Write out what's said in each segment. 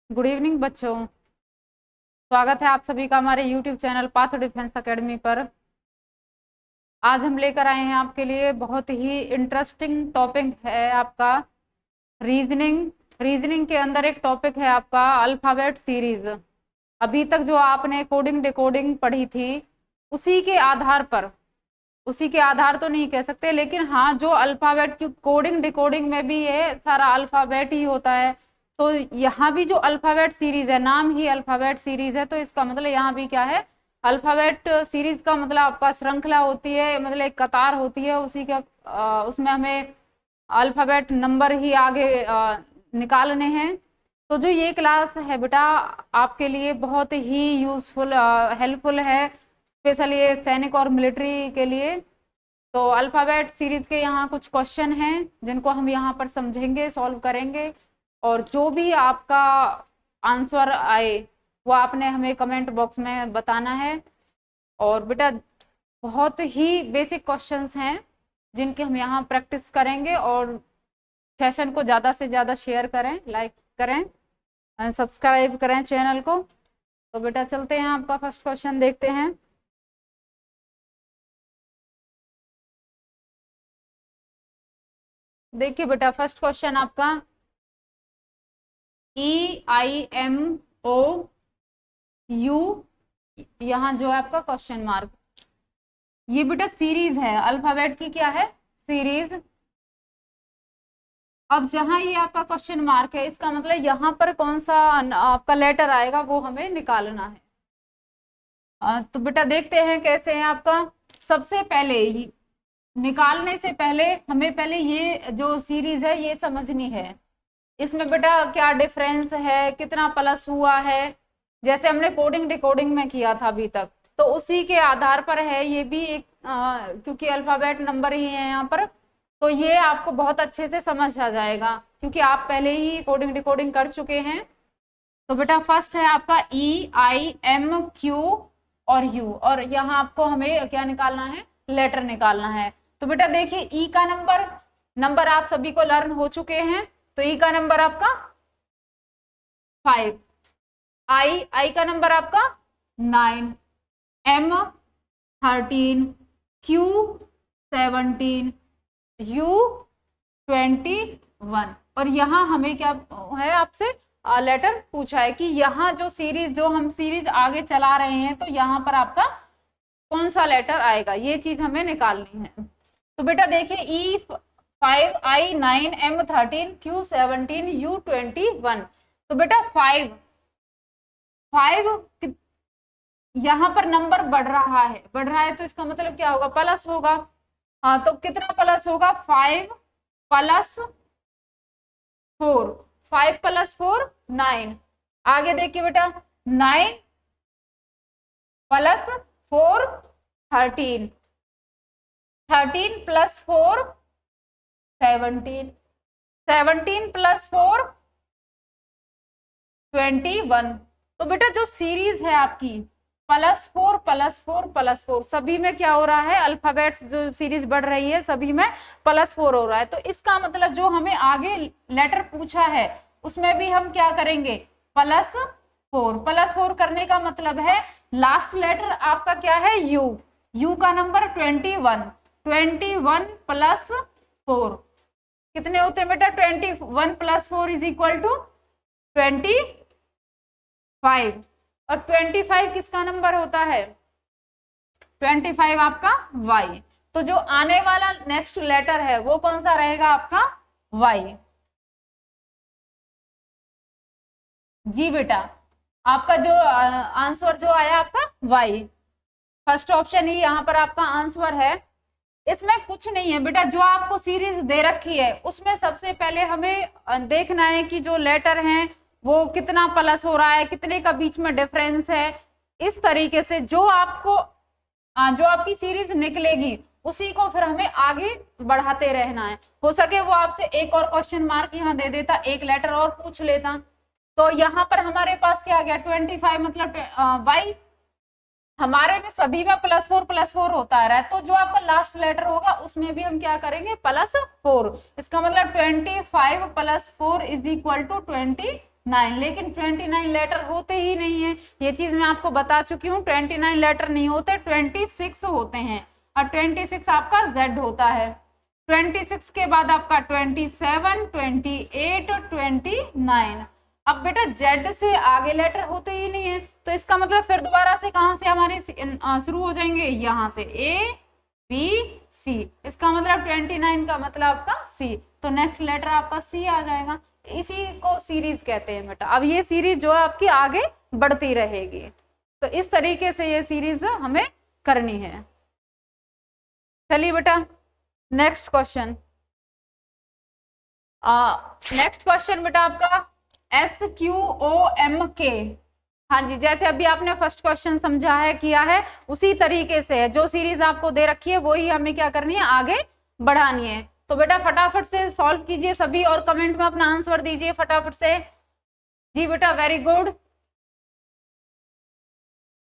Good evening बच्चों। स्वागत है आप सभी का हमारे YouTube channel path defence academy पर। आज हम लेकर आए हैं आपके लिए बहुत ही इंटरेस्टिंग टॉपिक है आपका रीजनिंग। रीजनिंग के अंदर एक टॉपिक है आपका अल्फाबेट सीरीज। अभी तक जो आपने कोडिंग डिकोडिंग पढ़ी थी उसी के आधार पर, उसी के आधार तो नहीं कह सकते, लेकिन हाँ जो अल्फाबेट की कोडिंग डिकोडिंग में भी ये सारा अल्फाबेट ही होता है। तो यहाँ भी जो अल्फाबेट सीरीज है, नाम ही अल्फाबेट सीरीज है, तो इसका मतलब यहाँ भी क्या है, अल्फाबेट सीरीज का मतलब आपका श्रृंखला होती है, मतलब एक कतार होती है, उसी का उसमें हमें अल्फाबेट नंबर ही आगे निकालने हैं। तो जो ये क्लास है बेटा आपके लिए बहुत ही यूजफुल हेल्पफुल है, स्पेशली ये सैनिक और मिलिट्री के लिए। तो अल्फाबेट सीरीज के यहाँ कुछ क्वेश्चन हैं जिनको हम यहाँ पर समझेंगे, सॉल्व करेंगे, और जो भी आपका आंसर आए वो आपने हमें कमेंट बॉक्स में बताना है। और बेटा बहुत ही बेसिक क्वेश्चंस हैं जिनकी हम यहाँ प्रैक्टिस करेंगे, और सेशन को ज़्यादा से ज़्यादा शेयर करें, लाइक करें, सब्सक्राइब करें चैनल को। तो बेटा चलते हैं, आपका फर्स्ट क्वेश्चन देखते हैं। देखिए बेटा फर्स्ट क्वेश्चन आपका EIMOU, यहाँ जो है आपका क्वेश्चन मार्क, ये बेटा सीरीज है अल्फाबेट की, क्या है, सीरीज। अब जहां ये आपका क्वेश्चन मार्क है इसका मतलब यहाँ पर कौन सा आपका लेटर आएगा वो हमें निकालना है। तो बेटा देखते हैं कैसे है आपका। सबसे पहले निकालने से पहले हमें पहले ये जो सीरीज है ये समझनी है, इसमें बेटा क्या डिफरेंस है, कितना प्लस हुआ है, जैसे हमने कोडिंग डिकोडिंग में किया था अभी तक, तो उसी के आधार पर है ये भी एक क्योंकि अल्फाबेट नंबर ही है यहाँ पर, तो ये आपको बहुत अच्छे से समझ आ जाएगा क्योंकि आप पहले ही कोडिंग डिकोडिंग कर चुके हैं। तो बेटा फर्स्ट है आपका EIMQ और U, और यहाँ आपको हमें क्या निकालना है, लेटर निकालना है। तो बेटा देखिए ई का नंबर, नंबर आप सभी को लर्न हो चुके हैं, तो ई का नंबर आपका 5, आई का नंबर आपका 9, M 13, Q 17, U 21। और यहाँ हमें क्या है, आपसे लेटर पूछा है कि यहाँ जो सीरीज, जो हम सीरीज आगे चला रहे हैं, तो यहाँ पर आपका कौन सा लेटर आएगा, ये चीज हमें निकालनी है। तो बेटा देखिए E5, I9, M13, Q17, U21। तो बेटा 5 यहाँ पर नंबर बढ़ रहा है तो इसका मतलब क्या होगा, प्लस होगा। हाँ तो कितना प्लस होगा, 5 प्लस 4, 5 प्लस 4 9। आगे देखिए बेटा 9 प्लस 4 13, 13 प्लस 4 17, 17 प्लस 4 21। तो बेटा जो सीरीज है आपकी +4 +4 +4, सभी में क्या हो रहा है, अल्फाबेट्स जो सीरीज बढ़ रही है सभी में +4 हो रहा है। तो इसका मतलब जो हमें आगे लेटर पूछा है उसमें भी हम क्या करेंगे, +4 करने का मतलब है लास्ट लेटर आपका क्या है, यू का नंबर 21, 21 + 4 कितने होते हैं बेटा, 21 + 4 = 25। और 25 किसका नंबर होता है, 25 आपका Y। तो जो आने वाला नेक्स्ट लेटर है वो कौन सा रहेगा आपका, Y। जी बेटा आपका जो आंसर जो आया आपका Y, फर्स्ट ऑप्शन ही यहाँ पर आपका आंसर है। इसमें कुछ नहीं है बेटा, जो आपको सीरीज दे रखी है उसमें सबसे पहले हमें देखना है कि जो लेटर हैं वो कितना प्लस हो रहा है, कितने का बीच में डिफरेंस है। इस तरीके से जो आपकी सीरीज निकलेगी उसी को फिर हमें आगे बढ़ाते रहना है। हो सके वो आपसे एक और क्वेश्चन मार्क यहाँ दे देता, एक लेटर और पूछ लेता। तो यहाँ पर हमारे पास क्या आ गया, 25 मतलब Y, हमारे में सभी में +4 होता आ रहा है, तो जो आपका लास्ट लेटर होगा उसमें भी हम क्या करेंगे, +4। इसका मतलब 25 + 4 = 29। 9, लेकिन 29 लेटर होते ही नहीं है, ये चीज मैं आपको बता चुकी हूँ। 29 लेटर नहीं होते, 26 होते हैं, और 26 आपका Z होता है। 26 के बाद आपका 27, 28, 29। अब बेटा Z से आगे लेटर होते ही नहीं है, तो इसका मतलब फिर दोबारा से कहां से हमारे शुरू हो जाएंगे, यहां से A B C। इसका मतलब 29 का मतलब आपका C, तो नेक्स्ट लेटर आपका C आ जाएगा। इसी को सीरीज कहते हैं बेटा। अब ये सीरीज जो है आपकी आगे बढ़ती रहेगी, तो इस तरीके से ये सीरीज हमें करनी है। चलिए बेटा नेक्स्ट क्वेश्चन। नेक्स्ट क्वेश्चन बेटा आपका SQOMK। हाँ जी, जैसे अभी आपने फर्स्ट क्वेश्चन समझा है, किया है, उसी तरीके से है। जो सीरीज आपको दे रखी है वही हमें क्या करनी है, आगे बढ़ानी है। तो बेटा फटाफट से सॉल्व कीजिए सभी, और कमेंट में अपना आंसर दीजिए फटाफट से। जी बेटा वेरी गुड।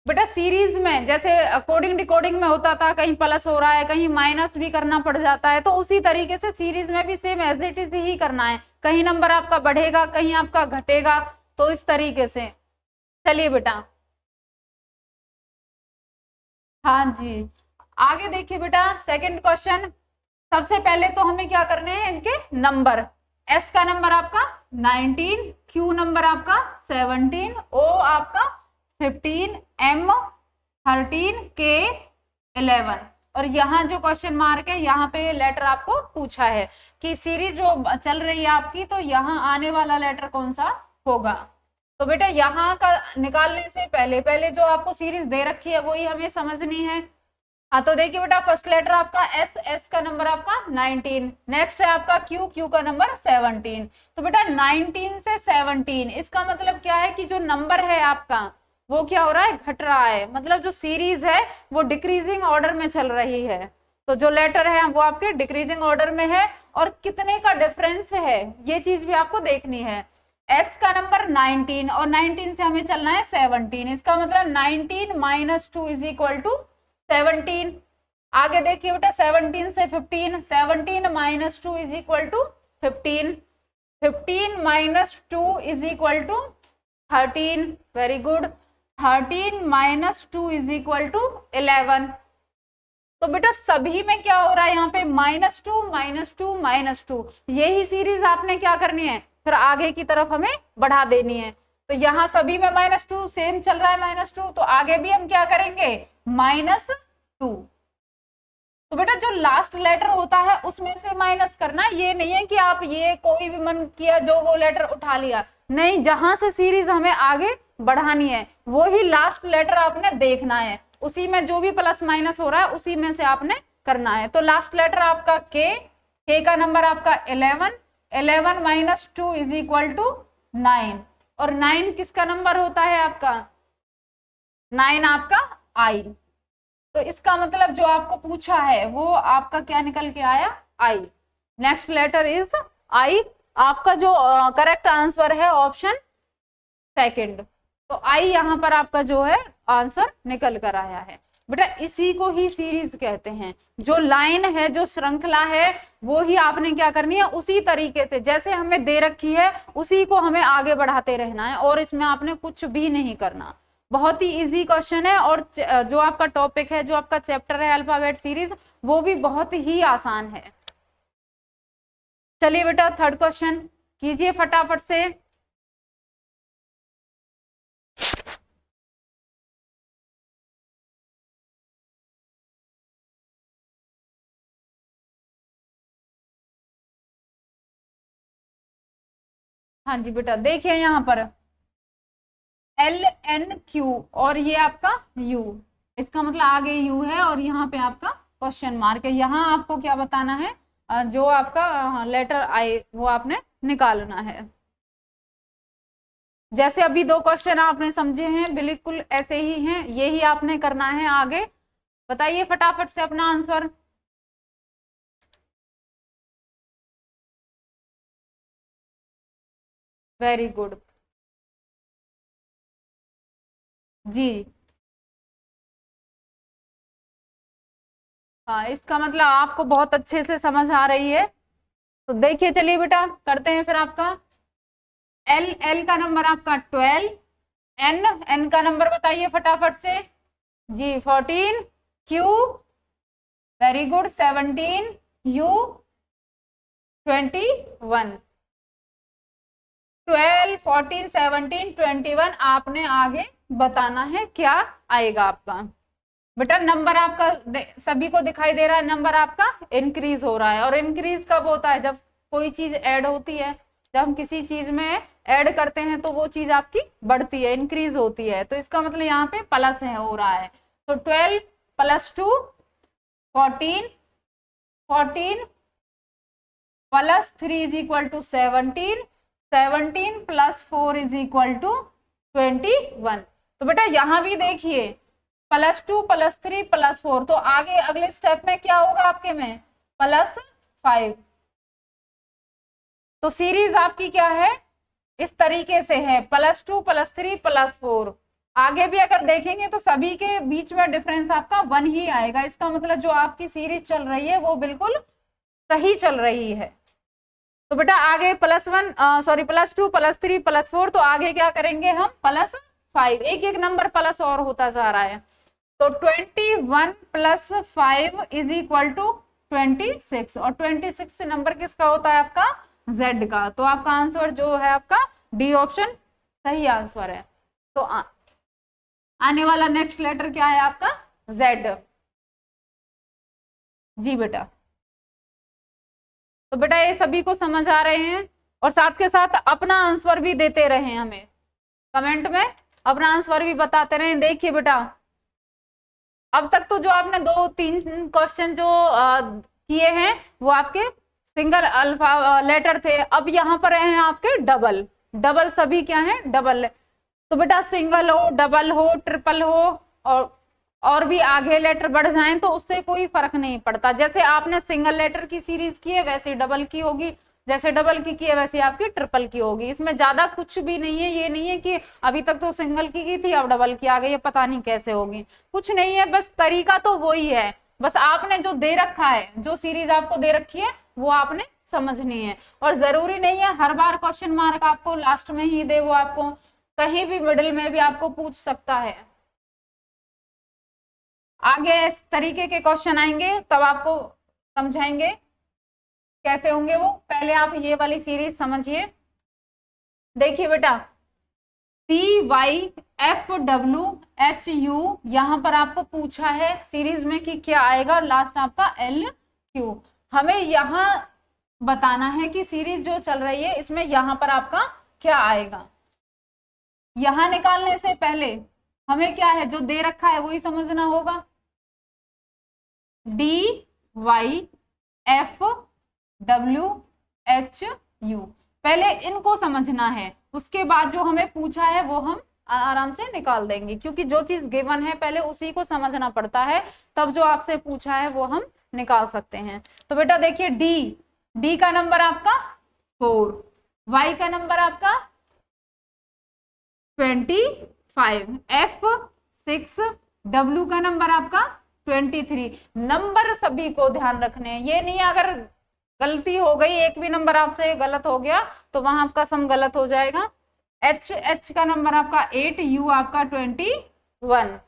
बेटा सीरीज में जैसे कोडिंग डिकोडिंग में होता था, कहीं प्लस हो रहा है, कहीं माइनस भी करना पड़ जाता है, तो उसी तरीके से सीरीज में भी सेम एज इट इज ही करना है। कहीं नंबर आपका बढ़ेगा, कहीं आपका घटेगा, तो इस तरीके से। चलिए बेटा, हाँ जी, आगे देखिए बेटा सेकंड क्वेश्चन। सबसे पहले तो हमें क्या करने हैं, इनके नंबर। एस का नंबर आपका 19, क्यू नंबर आपका 17, ओ आपका 15, एम 13, के 11। और यहाँ जो क्वेश्चन मार्क है, यहाँ पे लेटर आपको पूछा है कि सीरीज जो चल रही है आपकी, तो यहाँ आने वाला लेटर कौन सा होगा। तो बेटा यहाँ का निकालने से पहले पहले जो आपको सीरीज दे रखी है वही हमें समझनी है। हाँ तो देखिए बेटा फर्स्ट लेटर आपका एस, एस का नंबर आपका 19, नेक्स्ट है आपका क्यू, क्यू का नंबर 17। तो बेटा 19 से 17, इसका मतलब क्या है कि जो नंबर है आपका वो क्या हो रहा है, घट रहा है। मतलब जो सीरीज है वो डिक्रीजिंग ऑर्डर में चल रही है, तो जो लेटर है वो आपके डिक्रीजिंग ऑर्डर में है। और कितने का डिफरेंस है ये चीज भी आपको देखनी है। एस का नंबर 19 और 19 से हमें चलना है 17, इसका मतलब 19 माइनस 2 इज इक्वल टू 17। आगे देखिए बेटा 17 से 15, 17 minus 2 is equal to 15, 15 minus 2 is equal to 13, very good. 13 minus 2 is equal to 11। तो बेटा सभी में क्या हो रहा है, यहाँ पे -2 -2 -2, यही सीरीज आपने क्या करनी है, फिर आगे की तरफ हमें बढ़ा देनी है। तो यहाँ सभी में -2 सेम चल रहा है, -2, तो आगे भी हम क्या करेंगे, -2। तो बेटा जो लास्ट लेटर होता है उसमें से माइनस करना, ये नहीं है कि आप ये कोई भी मन किया जो वो लेटर उठा लिया, नहीं, जहां से सीरीज हमें आगे बढ़ानी है वो ही लास्ट लेटर आपने देखना है, उसी में जो भी प्लस माइनस हो रहा है उसी में से आपने करना है। तो लास्ट लेटर आपका के का नंबर आपका 11, 11 माइनस 2 इज इक्वल टू 9, और 9 किसका नंबर होता है आपका, 9 आपका आई। तो इसका मतलब जो आपको पूछा है वो आपका क्या निकल के आया, I. Next letter is I. आपका जो करेक्ट आंसर है ऑप्शन सेकंड। तो आई यहाँ पर आपका जो है आंसर निकल कर आया है। बेटा इसी को ही सीरीज कहते हैं। जो लाइन है, जो श्रृंखला है, वो ही आपने क्या करनी है, उसी तरीके से जैसे हमें दे रखी है उसी को हमें आगे बढ़ाते रहना है, और इसमें आपने कुछ भी नहीं करना। बहुत ही इजी क्वेश्चन है, और जो आपका टॉपिक है, जो आपका चैप्टर है अल्फाबेट सीरीज, वो भी बहुत ही आसान है। चलिए बेटा थर्ड क्वेश्चन कीजिए फटाफट से। हाँ जी बेटा देखिए यहाँ पर LNQ और ये आपका U, इसका मतलब आगे U है और यहाँ पे आपका क्वेश्चन मार्क है। यहाँ आपको क्या बताना है, जो आपका लेटर आई वो आपने निकालना है। जैसे अभी दो क्वेश्चन आपने समझे हैं बिल्कुल ऐसे ही हैं, यही आपने करना है आगे। बताइए फटाफट से अपना आंसर। वेरी गुड जी। हाँ इसका मतलब आपको बहुत अच्छे से समझ आ रही है। तो देखिए चलिए बेटा करते हैं फिर आपका एल, एल का नंबर आपका 12, एन, एन का नंबर बताइए फटाफट से जी 14, क्यू वेरी गुड 17, यू 21, 12, 14, 17, 21 आपने आगे बताना है क्या आएगा आपका। बेटा नंबर आपका सभी को दिखाई दे रहा है, नंबर आपका इंक्रीज हो रहा है। और इंक्रीज कब होता है? जब कोई चीज ऐड होती है, जब हम किसी चीज में ऐड करते हैं तो वो चीज आपकी बढ़ती है, इंक्रीज होती है। तो इसका मतलब यहाँ पे प्लस है, हो रहा है। तो 12 + 2 14, 14 + 3 = 17, 17 + 4 = 21। तो बेटा यहां भी देखिए +2 + 3 + 4, तो आगे अगले स्टेप में क्या होगा आपके में? +5। तो सीरीज आपकी क्या है? इस तरीके से है, +2 + 3 + 4। आगे भी अगर देखेंगे तो सभी के बीच में डिफरेंस आपका 1 ही आएगा। इसका मतलब जो आपकी सीरीज चल रही है वो बिल्कुल सही चल रही है। तो बेटा आगे +2 + 3 + 4, तो आगे क्या करेंगे हम? +5। एक एक नंबर प्लस और होता जा रहा है। तो 21 + 5 = 26, और 26 नंबर किसका होता है? आपका Z का। तो आपका आंसर जो है आपका डी ऑप्शन सही आंसर है। तो आने वाला नेक्स्ट लेटर क्या है आपका? Z। जी बेटा। तो बेटा ये सभी को समझ आ रहे हैं? और साथ के साथ अपना आंसर भी देते रहे, हमें कमेंट में अपना आंसर भी बताते रहे। देखिए बेटा अब तक तो जो आपने 2-3 क्वेश्चन जो किए हैं वो आपके सिंगल अल्फा लेटर थे। अब यहाँ पर हैं आपके डबल, डबल सभी क्या है? डबल। तो बेटा सिंगल हो, डबल हो, ट्रिपल हो और भी आगे लेटर बढ़ जाएं तो उससे कोई फर्क नहीं पड़ता। जैसे आपने सिंगल लेटर की सीरीज की है वैसे डबल की होगी, जैसे डबल की है वैसे आपकी ट्रिपल की होगी। इसमें ज्यादा कुछ भी नहीं है। ये नहीं है कि अभी तक तो सिंगल की थी अब डबल की आ गई, ये पता नहीं कैसे होगी, कुछ नहीं है। बस तरीका तो वही है, बस आपने जो दे रखा है, जो सीरीज आपको दे रखी है वो आपने समझनी है। और जरूरी नहीं है हर बार क्वेश्चन मार्क आपको लास्ट में ही दे, वो आपको कहीं भी मिडिल में भी आपको पूछ सकता है। आगे इस तरीके के क्वेश्चन आएंगे तब आपको समझाएंगे कैसे होंगे वो। पहले आप ये वाली सीरीज समझिए। देखिए बेटा TYFWHU यहां पर आपको पूछा है सीरीज में कि क्या आएगा, लास्ट आपका LQ। हमें यहां बताना है कि सीरीज जो चल रही है इसमें यहां पर आपका क्या आएगा। यहां निकालने से पहले हमें क्या है जो दे रखा है वही समझना होगा। DYFWHU पहले इनको समझना है, उसके बाद जो हमें पूछा है वो हम आराम से निकाल देंगे, क्योंकि जो चीज गिवन है पहले उसी को समझना पड़ता है, तब जो आपसे पूछा है वो हम निकाल सकते हैं। तो बेटा देखिए डी का नंबर आपका 4, Y का नंबर आपका 25, F6, W का नंबर आपका 23। नंबर सभी को ध्यान रखने हैं, ये नहीं अगर गलती हो गई, एक भी नंबर आपसे गलत हो गया तो वहां आपका सम गलत हो जाएगा। H का नंबर आपका 8, U आपका 21।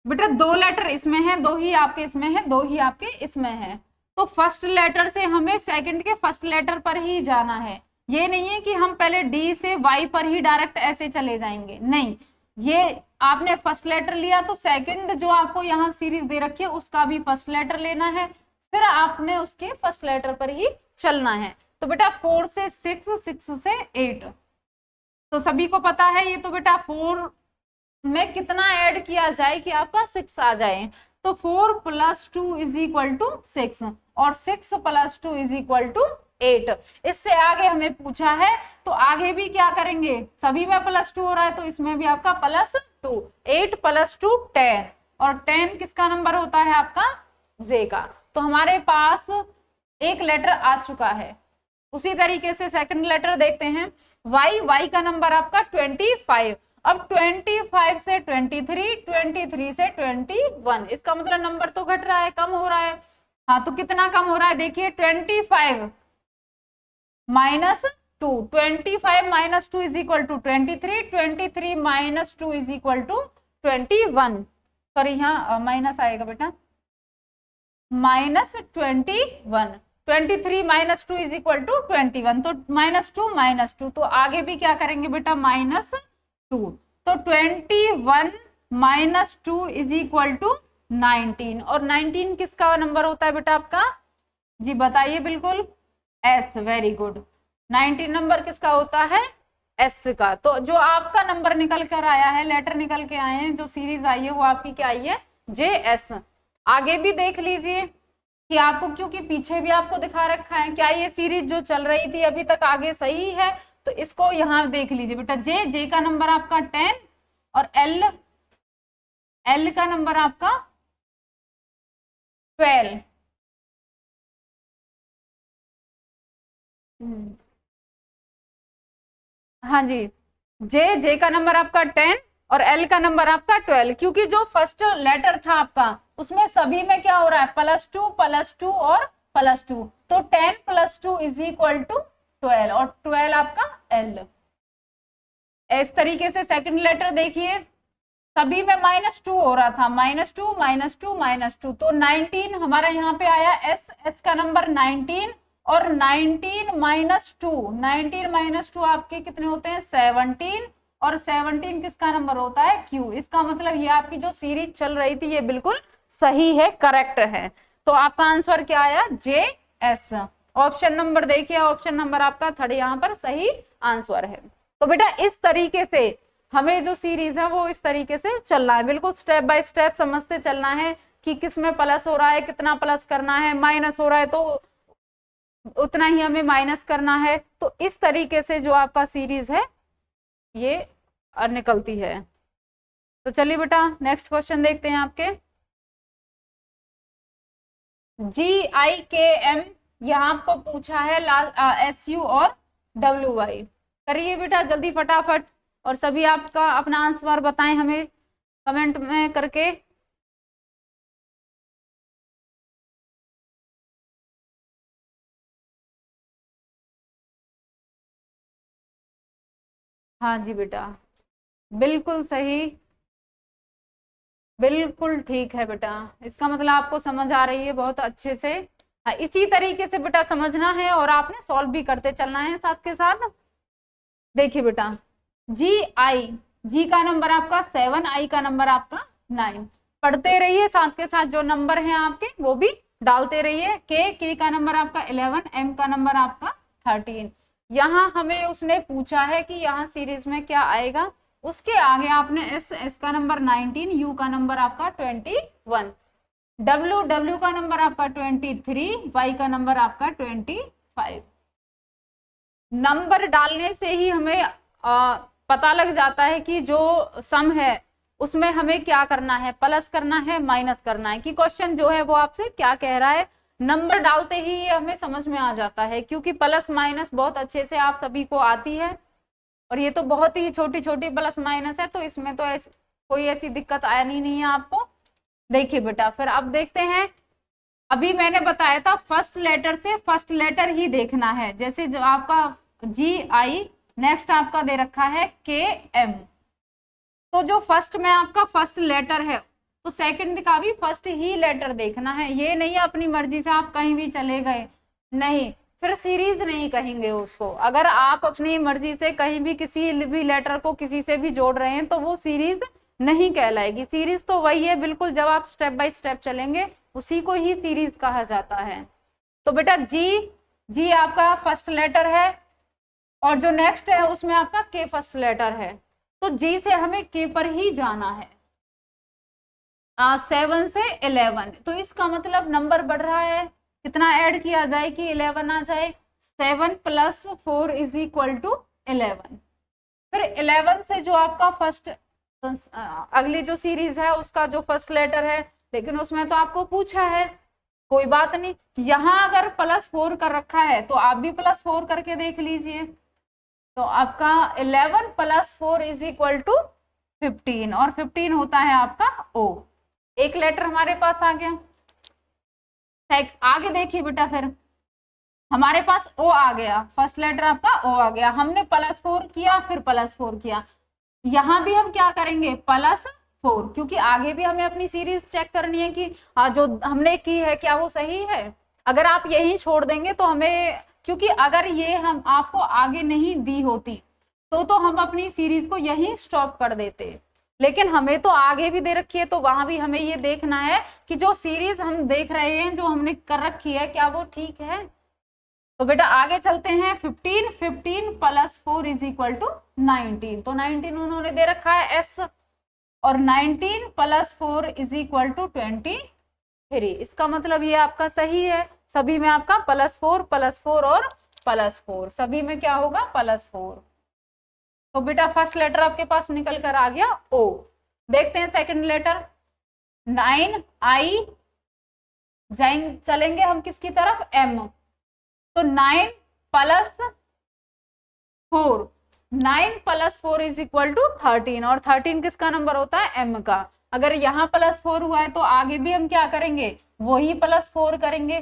बेटा 2 लेटर इसमें है, 2 ही आपके इसमें है, 2 ही आपके इसमें है। तो फर्स्ट लेटर से हमें सेकंड के फर्स्ट लेटर पर ही जाना है। ये नहीं है कि हम पहले डी से वाई पर ही डायरेक्ट ऐसे चले जाएंगे, नहीं। ये आपने फर्स्ट लेटर लिया तो सेकंड जो आपको यहाँ सीरीज दे रखी है उसका भी फर्स्ट लेटर लेना है, फिर आपने उसके फर्स्ट लेटर पर ही चलना है। तो बेटा 4 से 6, 6 से 8, तो सभी को पता है ये। तो बेटा 4 में कितना ऐड किया जाए कि आपका 6 आ जाए? तो 4 + 2 = 6 और 6 + 2 = 8। इससे आगे हमें पूछा है तो आगे भी क्या करेंगे, सभी में +2 हो रहा है तो इसमें भी आपका +2, 8 + 2 10, और 10 किसका नंबर होता है? आपका जे का। तो हमारे पास एक लेटर आ चुका है। उसी तरीके से सेकंड लेटर देखते हैं, वाई का नंबर आपका 25। अब 25 से 23, 23 से 21, इसका मतलब नंबर तो घट रहा है, कम हो रहा है। हाँ तो कितना कम हो रहा है? देखिए 25 - 2, 25 minus 2 is equal to 23, 23 minus 2 is equal to 21, sorry यहाँ माइनस आएगा बेटा, minus 21, 23 minus 2 is equal to 21, तो माइनस टू, तो आगे भी क्या करेंगे बेटा, -2, तो 21 माइनस 2 इज इक्वल टू 19, और 19 किसका नंबर होता है बेटा आपका, जी बताइए बिल्कुल, एस, वेरी गुड, 19 नंबर किसका होता है, एस का। तो जो आपका नंबर निकल कर आया है, लेटर निकल के आए हैं, जो सीरीज आई है वो आपकी क्या आई है, JS। आगे भी देख लीजिए कि आपको, क्योंकि पीछे भी आपको दिखा रखा है, क्या ये सीरीज जो चल रही थी अभी तक आगे सही है, तो इसको यहाँ देख लीजिए बेटा, जे का नंबर आपका 10 और एल का नंबर आपका 12। हाँ जी, जे का नंबर आपका 10 और एल का नंबर आपका 12, क्योंकि जो फर्स्ट लेटर था आपका उसमें सभी में क्या हो रहा है, +2 और +2, तो 10 + 2 इज इक्वल टू 12, और 12 आपका एल। इस तरीके से सेकंड लेटर देखिए, सभी में -2 हो रहा था, -2 -2 -2, तो 19 हमारा यहाँ पे आया, एस का नंबर 19, और 19 माइनस टू आपके कितने होते हैं, 17, और 17 किसका नंबर होता है, क्यू। इसका मतलब ये आपकी जो सीरीज चल रही थी ये बिल्कुल सही है, करेक्ट है। तो आपका आंसर क्या आया, JS। ऑप्शन नंबर देखिए, ऑप्शन नंबर आपका 3 यहाँ पर सही आंसर है। तो बेटा इस तरीके से हमें जो सीरीज है वो इस तरीके से चलना है, बिल्कुल स्टेप बाय स्टेप समझते चलना है कि किसमें प्लस हो रहा है, कितना प्लस करना है, माइनस हो रहा है तो उतना ही हमें माइनस करना है। तो इस तरीके से जो आपका सीरीज है ये निकलती है। तो चलिए बेटा नेक्स्ट क्वेश्चन देखते हैं आपके, GIKM यहाँ आपको पूछा है, SU और WY। करिए बेटा जल्दी फटाफट, और सभी आपका अपना आंसर बताएं हमें कमेंट में करके। हाँ जी बेटा, बिल्कुल सही, बिल्कुल ठीक है बेटा, इसका मतलब आपको समझ आ रही है बहुत अच्छे से। हाँ, इसी तरीके से बेटा समझना है और आपने सॉल्व भी करते चलना है साथ के साथ। देखिए बेटा, जी का नंबर आपका 7, आई का नंबर आपका 9, पढ़ते रहिए साथ के साथ, जो नंबर है आपके वो भी डालते रहिए। के का नंबर आपका 11, एम का नंबर आपका 13। यहाँ हमें उसने पूछा है कि यहाँ सीरीज में क्या आएगा, उसके आगे आपने एस का नंबर 19, यू का नंबर आपका 21, डब्ल्यू का नंबर आपका 23, वाई का नंबर आपका 25। नंबर डालने से ही हमें पता लग जाता है कि जो सम है उसमें हमें क्या करना है, प्लस करना है, माइनस करना है, कि क्वेश्चन जो है वो आपसे क्या कह रहा है। नंबर डालते ही ये हमें समझ में आ जाता है, क्योंकि प्लस माइनस बहुत अच्छे से आप सभी को आती है, और ये तो बहुत ही छोटी छोटी प्लस माइनस है, तो इसमें तो कोई ऐसी दिक्कत आनी नहीं है आपको। देखिए बेटा फिर अब देखते हैं, अभी मैंने बताया था फर्स्ट लेटर से फर्स्ट लेटर ही देखना है, जैसे जो आपका GI, नेक्स्ट आपका दे रखा है KM, तो जो फर्स्ट में आपका फर्स्ट लेटर है तो सेकंड का भी फर्स्ट ही लेटर देखना है, ये नहीं अपनी मर्जी से आप कहीं भी चले गए, नहीं, फिर सीरीज नहीं कहेंगे उसको। अगर आप अपनी मर्जी से कहीं भी किसी भी लेटर को किसी से भी जोड़ रहे हैं तो वो सीरीज नहीं कहलाएगी। सीरीज तो वही है बिल्कुल, जब आप स्टेप बाय स्टेप चलेंगे उसी को ही सीरीज कहा जाता है। तो बेटा जी आपका फर्स्ट लेटर है, और जो नेक्स्ट है उसमें आपका के फर्स्ट लेटर है, तो जी से हमें के पर ही जाना है। 7 से 11, तो इसका मतलब नंबर बढ़ रहा है, कितना ऐड किया जाए कि 11 आ जाए, 7 + 4 इज इक्वल टू 11। फिर 11 से जो आपका फर्स्ट अगली जो सीरीज है उसका जो फर्स्ट लेटर है, लेकिन उसमें तो आपको पूछा है, कोई बात नहीं, यहाँ अगर +4 कर रखा है तो आप भी +4 करके देख लीजिए। तो आपका 11 + 4 इज इक्वल टू 15, और 15 होता है आपका O। एक लेटर हमारे पास आ गया। आगे देखिए बेटा, फिर हमारे पास ओ आ गया, फर्स्ट लेटर आपका ओ आ गया, हमने +4 किया फिर +4 किया, यहाँ भी हम क्या करेंगे +4, क्योंकि आगे भी हमें अपनी सीरीज चेक करनी है कि जो हमने की है क्या वो सही है। अगर आप यही छोड़ देंगे तो हमें, क्योंकि अगर ये हम आपको आगे नहीं दी होती तो हम अपनी सीरीज को यही स्टॉप कर देते, लेकिन हमें तो आगे भी दे रखी है, तो वहां भी हमें ये देखना है कि जो सीरीज हम देख रहे हैं, जो हमने कर रखी है, क्या वो ठीक है। तो बेटा आगे चलते हैं, 15 + 4 = 19, तो 19 उन्होंने दे रखा है एस, और 19 + 4 = 23, इसका मतलब ये आपका सही है, सभी में आपका +4 +4 और +4, सभी में क्या होगा +4। तो बेटा फर्स्ट लेटर आपके पास निकल कर आ गया ओ। देखते हैं सेकंड लेटर, 9 आई, चलेंगे हम किसकी तरफ, एम, तो 9 + 4, 9 + 4 = 13, और 13 किसका नंबर होता है, एम का। अगर यहाँ +4 हुआ है तो आगे भी हम क्या करेंगे, वही +4 करेंगे।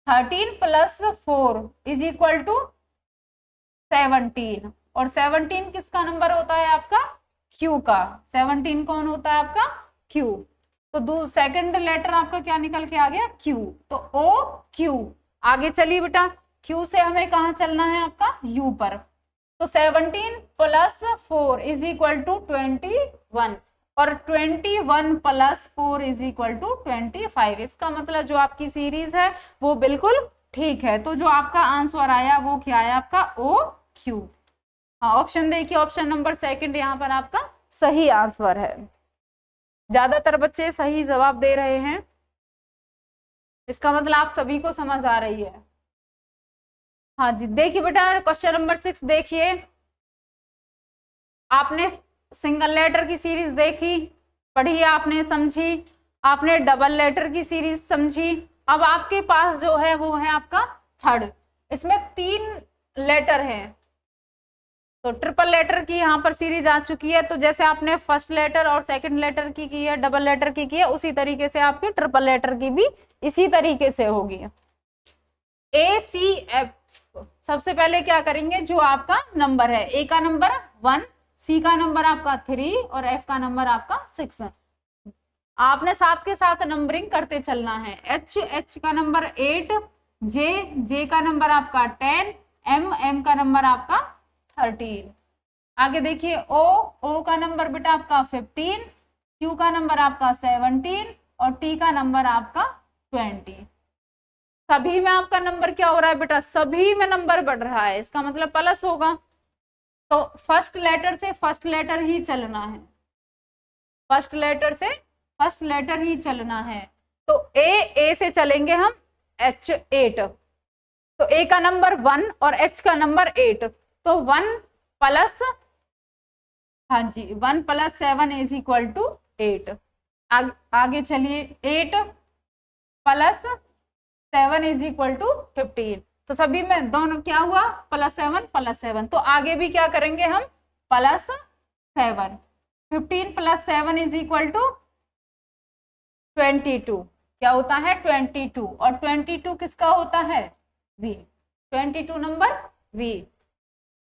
13 + 4 = 17, और 17 किसका नंबर होता है आपका, क्यू का। 17 कौन होता है आपका, क्यू। तो सेकंड लेटर आपका क्या निकल के आ गया, क्यू, तो ओ क्यू। आगे चलिए बेटा, क्यू से हमें कहाँ चलना है, आपका यू पर। तो 17 + 4 = 21, और 21 + 4 = 25, इसका मतलब जो आपकी सीरीज है वो बिल्कुल ठीक है। तो जो आपका आंसर आया वो क्या आया आपका, ओ क्यू। हाँ, ऑप्शन देखिए, ऑप्शन नंबर सेकंड यहाँ पर आपका सही आंसर है। ज्यादातर बच्चे सही जवाब दे रहे हैं, इसका मतलब आप सभी को समझ आ रही है। हाँ जी, देखिए बेटा क्वेश्चन नंबर 6 देखिए, आपने सिंगल लेटर की सीरीज देखी, पढ़ी आपने, समझी, आपने डबल लेटर की सीरीज समझी। अब आपके पास जो है वो है आपका थर्ड, इसमें 3 लेटर हैं, तो ट्रिपल लेटर की यहाँ पर सीरीज आ चुकी है। तो जैसे आपने फर्स्ट लेटर और सेकंड लेटर की है, डबल लेटर की है, उसी तरीके से आपकी ट्रिपल लेटर की भी इसी तरीके से होगी। ACF, सबसे पहले क्या करेंगे, जो आपका नंबर है, ए का नंबर 1, सी का नंबर आपका 3 और एफ का नंबर आपका 6, आपने साथ के साथ नंबरिंग करते चलना है। एच का नंबर 8, जे का नंबर आपका 10, एम का नंबर आपका 13। आगे देखिए, ओ का नंबर बेटा आपका 15, क्यू का नंबर आपका 17 और टी का नंबर आपका 20। सभी में आपका नंबर क्या हो रहा है बेटा, सभी में नंबर बढ़ रहा है, इसका मतलब प्लस होगा। तो फर्स्ट लेटर से फर्स्ट लेटर ही चलना है, फर्स्ट लेटर से फर्स्ट लेटर ही चलना है। तो ए से चलेंगे हम H8, तो ए का नंबर 1 और एच का नंबर 8, तो 1 प्लस, हाँ जी 1 + 7 = 8। आगे चलिए, 8 + 7 = 15, तो सभी में दोनों क्या हुआ, +7 + 7, तो आगे भी क्या करेंगे हम +7, 15 + 7 = 22, क्या होता है 22, और 22 किसका होता है, V, 22 नंबर V।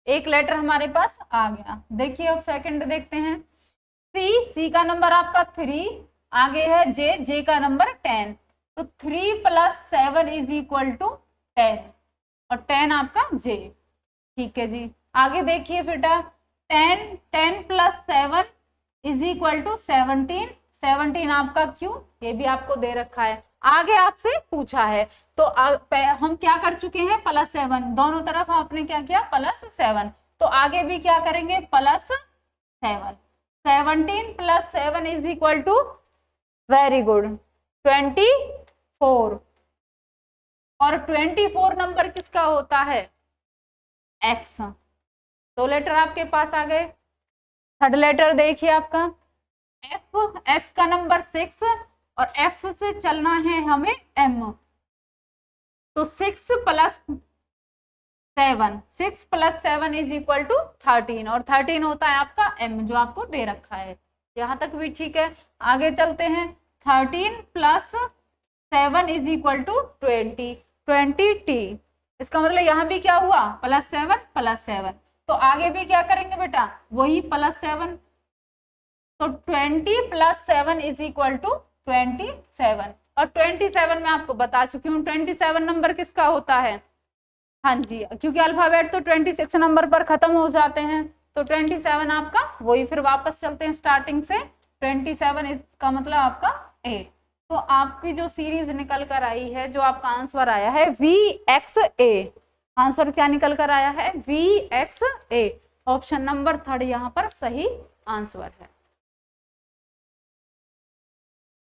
एक लेटर हमारे पास आ गया। देखिए अब सेकंड देखते हैं, सी का नंबर आपका 3, आगे है जे का नंबर 10, तो 3 + 7 = 10, और 10 आपका जे, ठीक है जी। आगे देखिए बेटा, 10 + 7 = 17, 17 आपका क्यू, ये भी आपको दे रखा है। आगे आपसे पूछा है, तो हम क्या कर चुके हैं, +7, दोनों तरफ आपने क्या किया, +7, तो आगे भी क्या करेंगे +7, 17 + 7 = वेरी गुड 24, और 24 नंबर किसका होता है, एक्स। दो लेटर आपके पास आ गए। थर्ड लेटर देखिए आपका एफ का नंबर 6, और एफ से चलना है हमें एम, तो 6 + 7 = 13, और 13 होता है आपका एम, जो आपको दे रखा है। यहां तक भी ठीक है। आगे चलते हैं, 13 + 7 = 20, 20t। इसका मतलब यहाँ भी क्या हुआ, +7 तो आगे भी क्या करेंगे बेटा, वही +7। तो 20 + 7 = 27। और 27 मैं आपको बता चुकी हूँ 27 नंबर किसका होता है। हाँ जी, क्योंकि अल्फाबेट तो 26 नंबर पर खत्म हो जाते हैं, तो 27 आपका वही। फिर वापस चलते हैं स्टार्टिंग से, 27 इसका मतलब आपका ए। तो आपकी जो सीरीज निकल कर आई है, जो आपका आंसर आया है VXA, आंसर क्या निकल कर आया है, VXA। ऑप्शन नंबर 3 यहाँ पर सही आंसर है।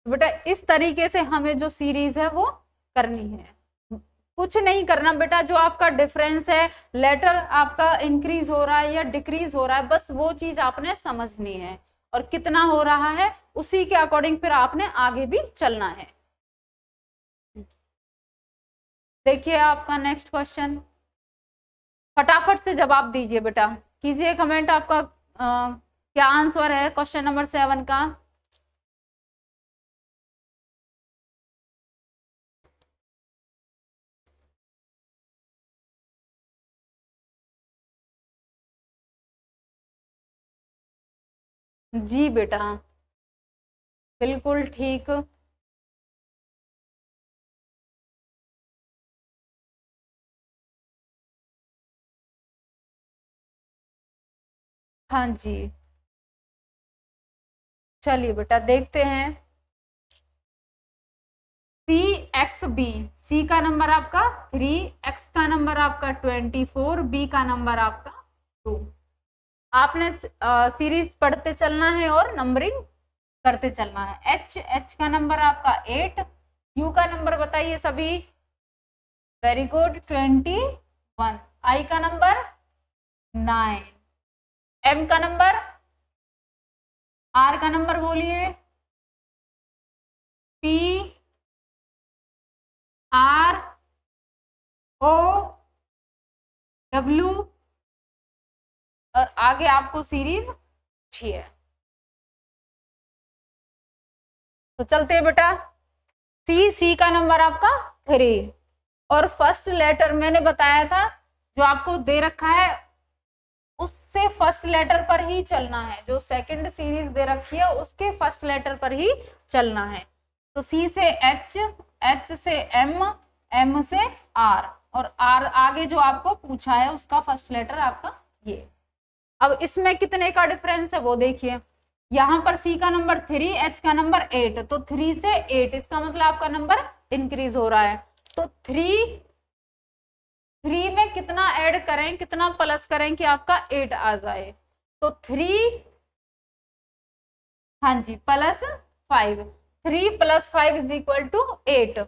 बेटा इस तरीके से हमें जो सीरीज है वो करनी है, कुछ नहीं करना बेटा। जो आपका डिफरेंस है, लेटर आपका इंक्रीज हो रहा है या डिक्रीज हो रहा है, बस वो चीज आपने समझनी है, और कितना हो रहा है उसी के अकॉर्डिंग फिर आपने आगे भी चलना है। देखिए आपका नेक्स्ट क्वेश्चन, फटाफट से जवाब दीजिए बेटा, कीजिए कमेंट आपका क्या आंसर है क्वेश्चन नंबर 7 का। जी बेटा बिल्कुल ठीक। हाँ जी, चलिए बेटा देखते हैं। CXB, C का नंबर आपका 3, X का नंबर आपका 24, B का नंबर आपका 2। आपने सीरीज पढ़ते चलना है और नंबरिंग करते चलना है। H का नंबर आपका 8, U का नंबर बताइए सभी, वेरी गुड 21, I का नंबर 9, M का नंबर, R का नंबर बोलिए, P R O W, और आगे आपको सीरीज चाहिए। तो चलते हैं बेटा, सी का नंबर आपका 3, और फर्स्ट लेटर मैंने बताया था जो आपको दे रखा है उससे फर्स्ट लेटर पर ही चलना है, जो सेकंड सीरीज दे रखी है उसके फर्स्ट लेटर पर ही चलना है। तो सी से एच, एच से एम, एम से आर, और आर आगे जो आपको पूछा है उसका फर्स्ट लेटर आपका ये। अब इसमें कितने का डिफरेंस है वो देखिए, यहाँ पर सी का नंबर 3, एच का नंबर 8, तो 3 से 8, इसका मतलब आपका नंबर इंक्रीज हो रहा है। तो 3 में कितना ऐड करें, कितना प्लस करें कि आपका 8 आ जाए, तो 3, हाँ जी, +5, 3 + 5 = 8,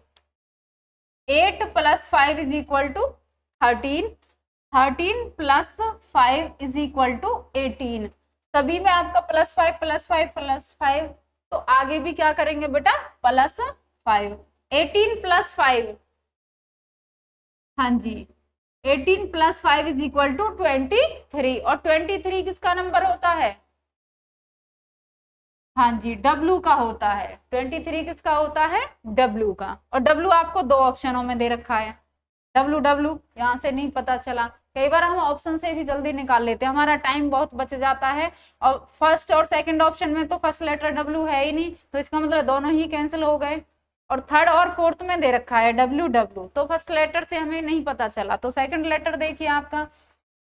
8 + 5 = 13, 13 + 5 = 18। सभी में आपका +5 +5 +5, तो आगे भी क्या करेंगे बेटा, +5, 18 + 5, हाँ जी, 18 + 5 = 23, और 23 किसका नंबर होता है, हाँ जी, W का होता है। 23 किसका होता है, W का, और W आपको 2 ऑप्शनों में दे रखा है। W यहाँ से नहीं पता चला, कई बार हम ऑप्शन से भी जल्दी निकाल लेते हैं, हमारा टाइम बहुत बच जाता है, और फर्स्ट और सेकंड ऑप्शन में तो फर्स्ट लेटर W है ही नहीं, तो इसका मतलब दोनों ही कैंसिल हो गए, और थर्ड और फोर्थ में दे रखा है W, तो फर्स्ट लेटर से हमें नहीं पता चला, तो सेकंड लेटर देखिए आपका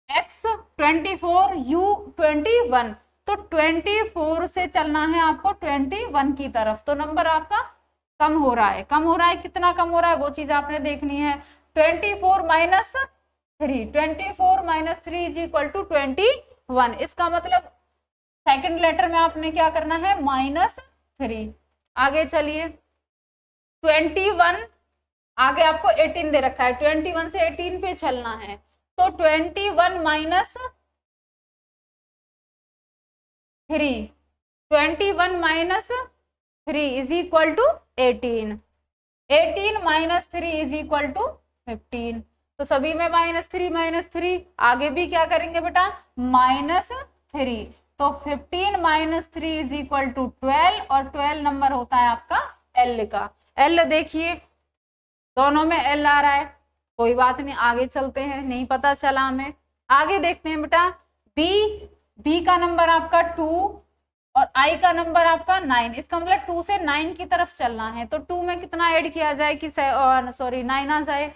X 24, U 21, तो 24 से चलना है आपको 21 की तरफ, तो नंबर आपका कम हो रहा है, कम हो रहा है, कितना कम हो रहा है वो चीज आपने देखनी है। 24 - 3, 24 - 3 = 21, इसका मतलब सेकंड लेटर में आपने क्या करना है, -3। आगे चलिए, 21 आगे आपको 18 दे रखा है, 21 से 18 पे चलना है, तो 21 - 3, 21 - 3 = 18, 18 - 3 = 15, तो सभी में -3 -3, आगे भी क्या करेंगे बेटा, -3, तो 15 - 3 = 12, और 12 नंबर होता है आपका L का। L देखिए, दोनों में एल आ रहा है, कोई बात नहीं, आगे चलते हैं, नहीं पता चला हमें, आगे देखते हैं बेटा। बी का नंबर आपका 2 और आई का नंबर आपका 9, इसका मतलब 2 से 9 की तरफ चलना है, तो 2 में कितना ऐड किया जाए कि 9 आ जाए।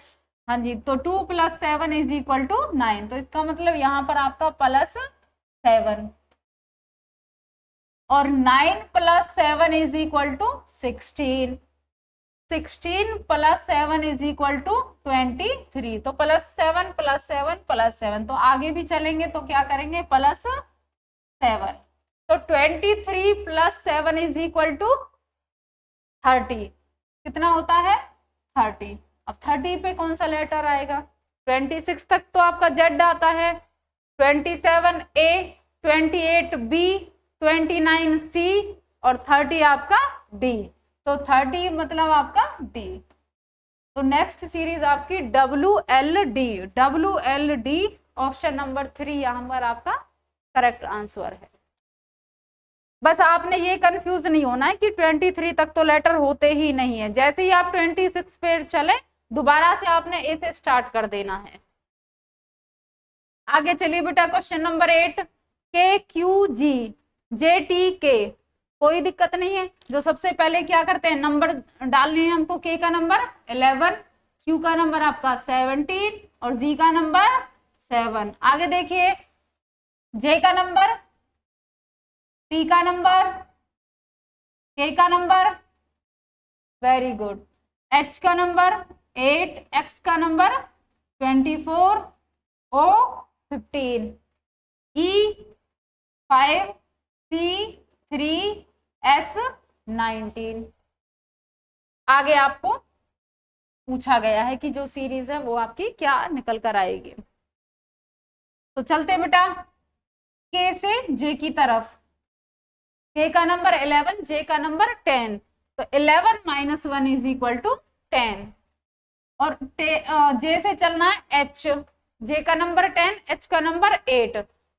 हाँ जी, तो 2 + 7 = 9, तो इसका मतलब यहाँ पर आपका +7 और 9 + 7 = 16, 16 + 7 = 23, तो +7 + 7 + 7, तो आगे भी चलेंगे तो क्या करेंगे +7, तो 23 + 7 = 30, कितना होता है 30। अब 30 पे कौन सा लेटर आएगा, 26 तक तो आपका जेड आता है, 27 ए, 28 बी, 29 सी और 30 आपका डी, तो 30 मतलब आपका डी। तो नेक्स्ट सीरीज आपकी WLD ऑप्शन नंबर 3 यहाँ पर आपका करेक्ट आंसर है। बस आपने ये कंफ्यूज नहीं होना है कि 23 तक तो लेटर होते ही नहीं है, जैसे ही आप 26 पे चले दोबारा से आपने ए से स्टार्ट कर देना है। आगे चलिए बेटा, क्वेश्चन नंबर 8, KQG JTK, कोई दिक्कत नहीं है। जो सबसे पहले क्या करते हैं, नंबर डालने हैं हमको, के का नंबर 11, क्यू का नंबर आपका 17 और जी का नंबर 7। आगे देखिए, जे का नंबर, टी का नंबर, के का नंबर, वेरी गुड, एच का नंबर 8, एक्स का नंबर 24, ओ 15, ई 5, सी 3, एस 19। आगे आपको पूछा गया है कि जो सीरीज है वो आपकी क्या निकल कर आएगी। तो चलते बेटा के से जे की तरफ, के का नंबर 11, जे का नंबर 10, तो 11 - 1 = 10 और जे से चलना है एच, जे का नंबर 10, एच का नंबर 8,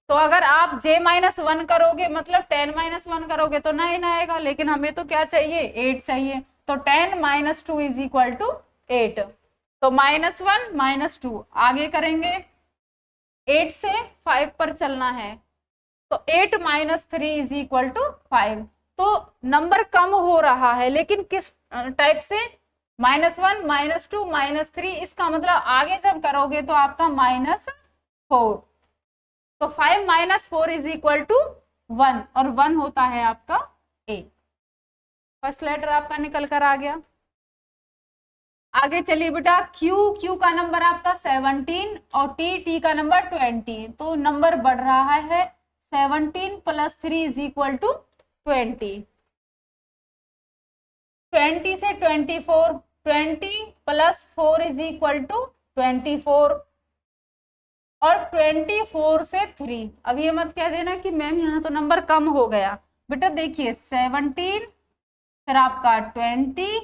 तो अगर आप j - 1 करोगे मतलब 10 - 1 करोगे तो 9 आएगा, लेकिन हमें तो क्या चाहिए 8 चाहिए, तो 10 - 2 = 8, तो -1 - 2 आगे करेंगे, 8 से 5 पर चलना है, तो 8 - 3 = 5, तो नंबर कम हो रहा है, लेकिन किस टाइप से, -1 - 2 - 3, इसका मतलब आगे जब करोगे तो आपका -4, तो 5 - 4 = 1 और 1 होता है आपका ए। फर्स्ट लेटर आपका निकल कर आ गया। आगे चलिए बेटा, क्यू का नंबर आपका 17 और टी का नंबर 20, तो नंबर बढ़ रहा है, 17 + 3 = 20, 20 से 24, 20 + 4 = 24 और 24 से 3। अब ये मत कह देना कि मैम यहाँ तो नंबर कम हो गया, बेटा देखिए 17, फिर आपका 20,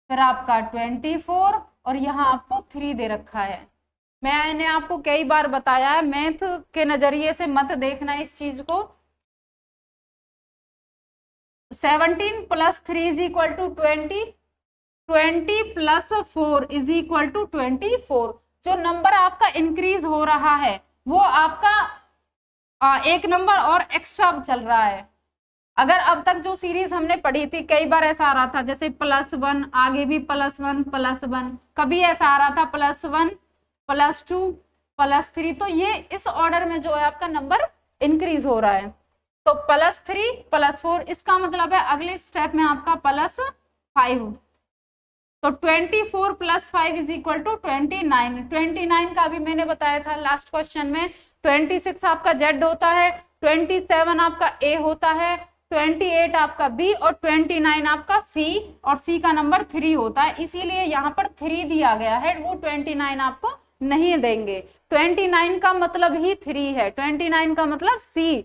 फिर आपका 24 और यहाँ आपको 3 दे रखा है। मैंने आपको कई बार बताया है, मैथ के नजरिए से मत देखना इस चीज को। 17 + 3 = 20, 20 + 4 = 24, जो नंबर आपका इंक्रीज हो रहा है वो आपका एक नंबर और एक्स्ट्रा चल रहा है। अगर अब तक जो सीरीज हमने पढ़ी थी कई बार ऐसा आ रहा था, जैसे +1, आगे भी +1 +1, कभी ऐसा आ रहा था +1 +2 +3, तो ये इस ऑर्डर में जो है आपका नंबर इंक्रीज हो रहा है, तो +3 +4, इसका मतलब है अगले स्टेप में आपका +5, तो 24 + 5 = 29, 29 का भी मैंने बताया था लास्ट क्वेश्चन में, 26 आपका जेड होता है, 27 आपका ए होता है, 28 आपका बी और 29 आपका सी, और सी का नंबर 3 होता है, इसीलिए यहाँ पर 3 दिया गया है, वो 29 आपको नहीं देंगे। 29 का मतलब ही 3 है, 29 का मतलब सी,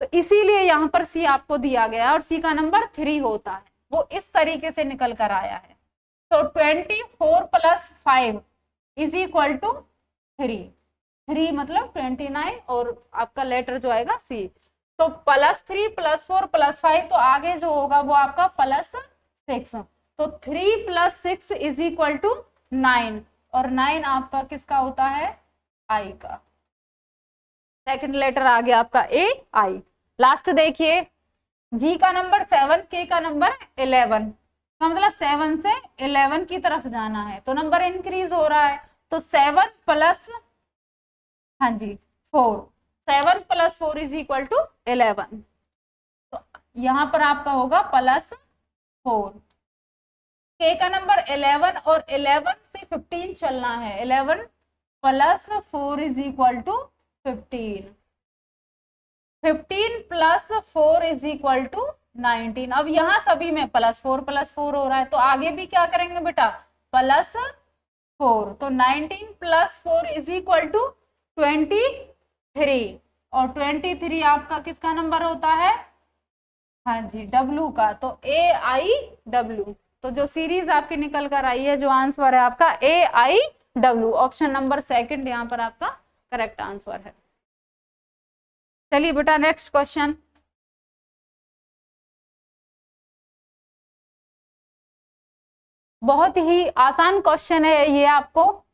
तो इसीलिए यहाँ पर सी आपको दिया गया और सी का नंबर 3 होता है, वो इस तरीके से निकल कर आया है। तो 24 + 5 = 3, 3 मतलब 29 और आपका लेटर जो आएगा सी, तो +3 + 4 + 5, तो आगे जो होगा वो आपका +6, तो 3 + 6 = 9, और 9 आपका किसका होता है? आई का। सेकंड लेटर आ गया आपका ए आई। लास्ट देखिए, जी का नंबर 7, के का नंबर 11, का मतलब 7 से 11 की तरफ जाना है, तो नंबर इंक्रीज हो रहा है, तो 7 + हाँ जी 4, 7 + 4 = 11, तो यहाँ पर आपका होगा +4। के का नंबर 11 और 11 से 15 चलना है, 11 + 4 = 15, 15 + 4 = 19। अब यहाँ सभी में +4 +4 हो रहा है, तो आगे भी क्या करेंगे बेटा? +4, तो 19 + 4 = 23, और 23 आपका किसका नंबर होता है? हाँ जी डब्लू का, तो AIW। तो जो सीरीज आपकी निकल कर आई है, जो आंसर है आपका AIW, ऑप्शन नंबर सेकंड यहाँ पर आपका करेक्ट आंसर है। चलिए बेटा नेक्स्ट क्वेश्चन। बहुत ही आसान क्वेश्चन है ये, आपको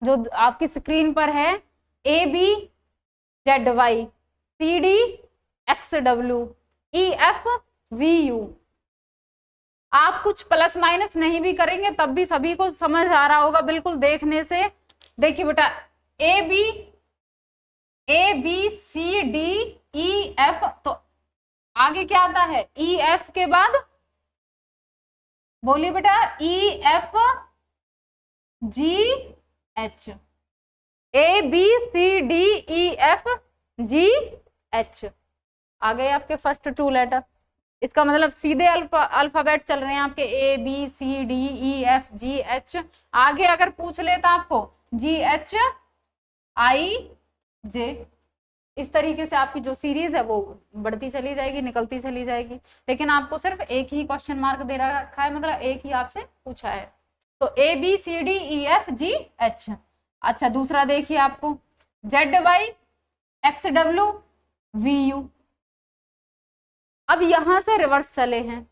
जो आपकी स्क्रीन पर है, ABZY CDXW EFVU। आप कुछ प्लस माइनस नहीं भी करेंगे तब भी सभी को समझ आ रहा होगा बिल्कुल देखने से। देखिए बेटा, ABCDEF, तो आगे क्या आता है? EF के बाद बोलिए बेटा, EFGH, ABCDEFGH आ गए आपके फर्स्ट 2 लेटर। इसका मतलब सीधे अल्फाबेट चल रहे हैं आपके ABCDEFGH। आगे अगर पूछ लेता आपको GHIJ, इस तरीके से आपकी जो सीरीज है वो बढ़ती चली जाएगी, निकलती चली जाएगी। लेकिन आपको सिर्फ एक ही क्वेश्चन मार्क दे रखा है, मतलब एक ही आपसे पूछा है, तो ABCDEFGH। अच्छा दूसरा देखिए आपको, ZYXWVU। अब यहां से रिवर्स चले हैं,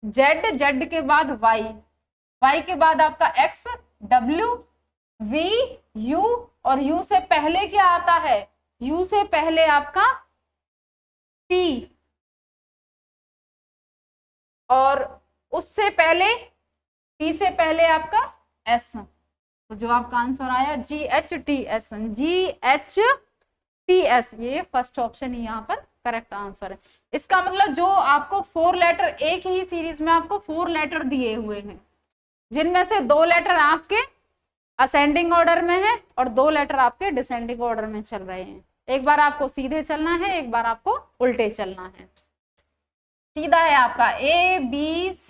Z के बाद Y के बाद आपका X, W, V, U, और U से पहले क्या आता है? U से पहले आपका T, और उससे पहले T से पहले आपका S, तो जो आपका आंसर आया GHTS, GHTS, ये फर्स्ट ऑप्शन ही यहाँ पर करेक्ट आंसर है। इसका मतलब जो आपको 4 लेटर, एक ही सीरीज में आपको 4 लेटर दिए हुए हैं, जिनमें से 2 लेटर आपके असेंडिंग ऑर्डर में है और 2 लेटर आपके डिसेंडिंग ऑर्डर में चल रहे हैं। एक बार आपको सीधे चलना है, एक बार आपको उल्टे चलना है। सीधा है आपका ABCDEF।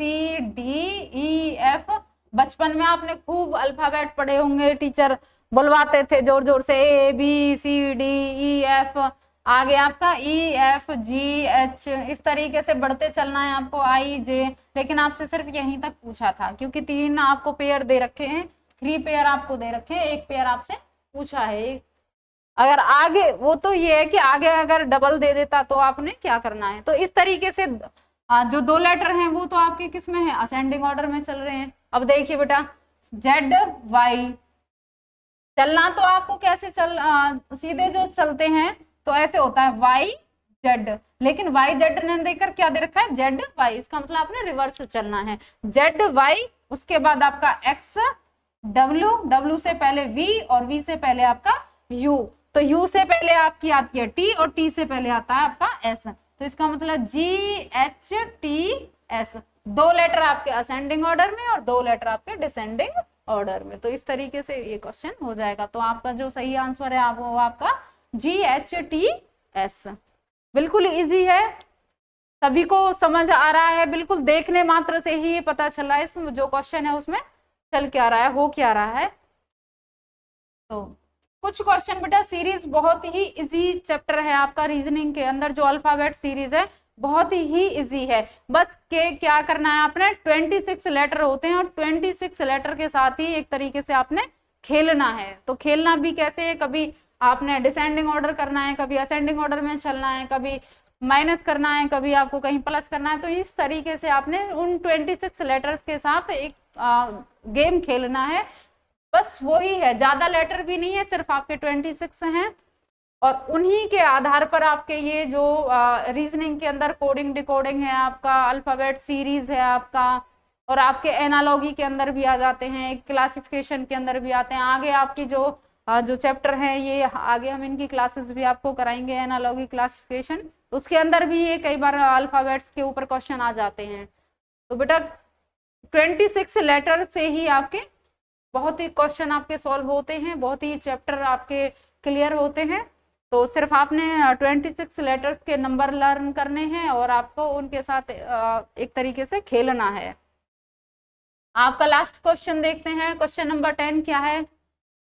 बचपन में आपने खूब अल्फाबेट पढ़े होंगे, टीचर बुलवाते थे जोर जोर से ABCDEF, आगे आपका EFGH, इस तरीके से बढ़ते चलना है आपको IJ। लेकिन आपसे सिर्फ यहीं तक पूछा था, क्योंकि 3 आपको पेयर दे रखे हैं, 3 पेयर आपको दे रखे हैं, 1 पेयर आपसे पूछा है। अगर आगे, वो तो ये है कि आगे अगर डबल दे देता तो आपने क्या करना है। तो इस तरीके से जो 2 लेटर हैं वो तो आपके किस में है? असेंडिंग ऑर्डर में चल रहे हैं। अब देखिए बेटा, ZY चलना तो आपको कैसे सीधे जो चलते हैं तो ऐसे होता है YZ, लेकिन YZ ने देकर क्या दे रखा है? ZY, इसका मतलब आपने रिवर्स चलना है। ZY, उसके बाद आपका XW, W से पहले V, और V से पहले आपका U, तो U से पहले आपकी आती है T, और T से पहले आता है आपका S, तो इसका मतलब GHTS। 2 लेटर आपके असेंडिंग ऑर्डर में और 2 लेटर आपके डिसेंडिंग ऑर्डर में। तो इस तरीके से ये क्वेश्चन हो जाएगा। तो आपका जो सही आंसर है वो आपका GHTS। बिल्कुल इजी है, सभी को समझ आ रहा है, बिल्कुल देखने मात्र से ही ये पता चल रहा है इसमें जो क्वेश्चन है उसमें चल क्या रहा है, हो क्या रहा है। तो कुछ क्वेश्चन बेटा सीरीज बहुत ही इजी चैप्टर है आपका, रीजनिंग के अंदर जो अल्फाबेट सीरीज है बहुत ही इजी है। बस के क्या करना है आपने, 26 लेटर होते हैं और 26 लेटर के साथ ही एक तरीके से आपने खेलना है। तो खेलना भी कैसे है, कभी आपने डिसेंडिंग ऑर्डर करना है, कभी असेंडिंग ऑर्डर में चलना है, कभी माइनस करना है, कभी आपको कहीं प्लस करना है। तो इस तरीके से आपने उन 26 लेटर्स के साथ एक गेम खेलना है। बस वही है, ज्यादा लेटर भी नहीं है, सिर्फ आपके 26 हैं और उन्हीं के आधार पर आपके ये जो रीजनिंग के अंदर कोडिंग डिकोडिंग है आपका, अल्फाबेट सीरीज है आपका, और आपके एनालॉजी के अंदर भी आ जाते हैं, क्लासिफिकेशन के अंदर भी आते हैं। आगे आपकी जो चैप्टर हैं ये आगे हम इनकी क्लासेस भी आपको कराएंगे, एनालॉजी क्लासिफिकेशन, उसके अंदर भी ये कई बार अल्फाबेट्स के ऊपर क्वेश्चन आ जाते हैं। तो बेटा 26 लेटर से ही आपके बहुत ही क्वेश्चन आपके सॉल्व होते हैं, बहुत ही चैप्टर आपके क्लियर होते हैं। तो सिर्फ आपने 26 लेटर्स के नंबर लर्न करने हैं और आपको उनके साथ एक तरीके से खेलना है। आपका लास्ट क्वेश्चन देखते हैं, क्वेश्चन नंबर 10 क्या है,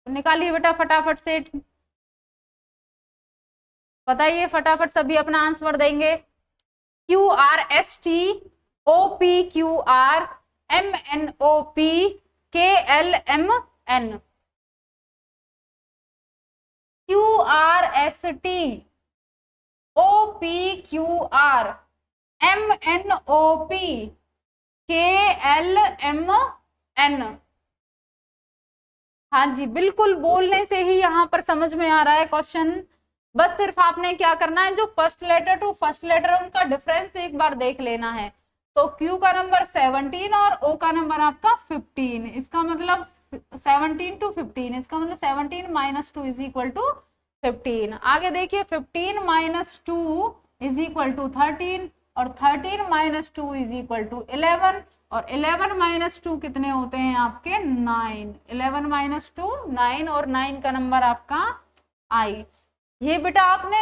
निकालिए बेटा फटाफट से, बताइए फटाफट, सभी अपना आंसर देंगे। QRSTOPQRMNOP KLMN, QRSTOPQRMNOP KLMN। हाँ जी, बिल्कुल बोलने से ही यहाँ पर समझ में आ रहा है क्वेश्चन। बस सिर्फ आपने क्या करना है, जो first letter to first letter उनका डिफरेंस एक बार देख लेना है। तो Q का नंबर 17 और O का नंबर आपका 15, इसका मतलब 17 to 15, इसका मतलब 17 - 2 इज इक्वल टू 15। आगे देखिए 15 - 2 इज इक्वल टू 13 और 13 - 2 इज इक्वल टू 11 और 11 - 2 कितने होते हैं आपके 9। 11 - 2 9 और 9 का नंबर आपका I। ये बेटा आपने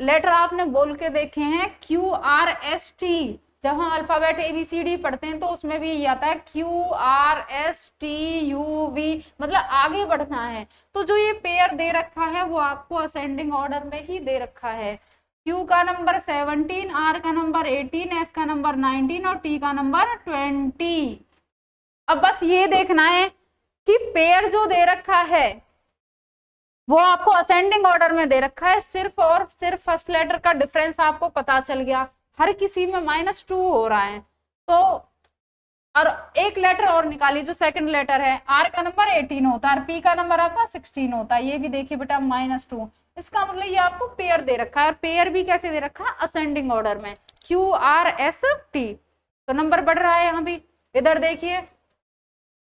लेटर आपने बोल के देखे हैं QRST, जब हम अल्फाबेट ABCD पढ़ते हैं तो उसमें भी ये आता है QRSTUV, मतलब आगे बढ़ना है। तो जो ये पेयर दे रखा है वो आपको असेंडिंग ऑर्डर में ही दे रखा है। Q का नंबर 17, R का नंबर 18, S का नंबर 19 और T का नंबर 20। अब बस ये देखना है कि पेयर जो दे रखा है वो आपको असेंडिंग ऑर्डर में दे रखा है, सिर्फ और सिर्फ फर्स्ट लेटर का डिफरेंस आपको पता चल गया, हर किसी में -2 हो रहा है। तो और एक लेटर और निकालिए, जो सेकंड लेटर है, R का नंबर 18 होता है और P का नंबर आपका 16 होता है, ये भी देखिए बेटा -2। इसका मतलब ये आपको पेयर दे रखा है, और पेयर भी कैसे दे रखा है, असेंडिंग ऑर्डर में, QRST। तो नंबर बढ़ रहा है यहाँ भी, इधर देखिए